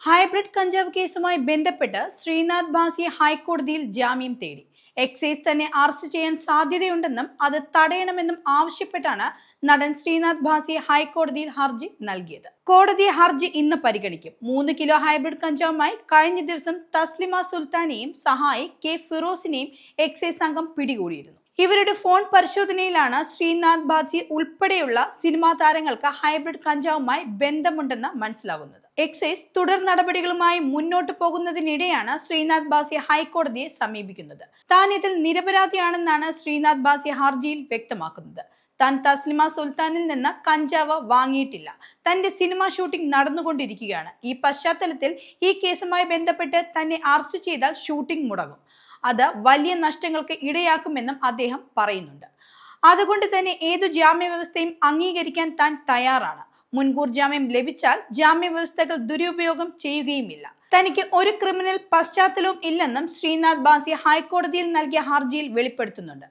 Hybrid കഞ്ചാവ് കേസുമായി ബന്ധപ്പെട്ട് ശ്രീനാഥ് ഭാസി ഹൈക്കോടതിയിൽ ജാമ്യം തേടി. എക്സൈസ് തന്നെ അറസ്റ്റ് ചെയ്യാൻ സാധ്യതയുണ്ടെന്നും അത് തടയണമെന്നും ആവശ്യപ്പെട്ടാണ് നടൻ ശ്രീനാഥ് ഭാസി ഹൈക്കോടതിയിൽ ഹർജി നൽകിയത്. കോടതി ഹർജി ഇന്ന് പരിഗണിക്കും. 3 കിലോ ഹൈബ്രിഡ് കഞ്ചാവുമായി കഴിഞ്ഞ ദിവസം തസ്ലിമ സുൽത്താനെയും സഹായി കെ ഫിറോസിനെയും എക്സൈസ് സംഘം പിടികൂടിയിരുന്നു. ഇവരുടെ ഫോൺ പരിശോധനയിലാണ് ശ്രീനാഥ് ഭാസി ഉൾപ്പെടെയുള്ള സിനിമാ താരങ്ങൾക്ക് ഹൈബ്രിഡ് കഞ്ചാവുമായി ബന്ധമുണ്ടെന്ന് മനസ്സിലാകുന്നത്. എക്സൈസ് തുടർ നടപടികളുമായി മുന്നോട്ട് പോകുന്നതിനിടെയാണ് ശ്രീനാഥ് ഭാസി ഹൈക്കോടതിയെ സമീപിക്കുന്നത്. താൻ ഇതിൽ നിരപരാധിയാണെന്നാണ് ശ്രീനാഥ് ഭാസി ഹർജിയിൽ വ്യക്തമാക്കുന്നത്. താൻ തസ്ലിമ സുൽത്താനിൽ നിന്ന് കഞ്ചാവ് വാങ്ങിയിട്ടില്ല. തന്റെ സിനിമ ഷൂട്ടിംഗ് നടന്നുകൊണ്ടിരിക്കുകയാണ്. ഈ പശ്ചാത്തലത്തിൽ ഈ കേസുമായി ബന്ധപ്പെട്ട് തന്നെ അറസ്റ്റ് ചെയ്താൽ ഷൂട്ടിംഗ് മുടങ്ങും. അത് വലിയ നഷ്ടങ്ങൾക്ക് ഇടയാക്കുമെന്നും അദ്ദേഹം പറയുന്നുണ്ട്. അതുകൊണ്ട് തന്നെ ഏതു ജാമ്യവ്യവസ്ഥയും അംഗീകരിക്കാൻ താൻ തയ്യാറാണ്. മുൻകൂർ ജാമ്യം ലഭിച്ചാൽ ജാമ്യവ്യവസ്ഥകൾ ദുരുപയോഗം ചെയ്യുകയുമില്ല. തനിക്ക് ഒരു ക്രിമിനൽ പശ്ചാത്തലവും ഇല്ലെന്നും ശ്രീനാഥ് ഭാസി ഹൈക്കോടതിയിൽ നൽകിയ ഹർജിയിൽ വെളിപ്പെടുത്തുന്നുണ്ട്.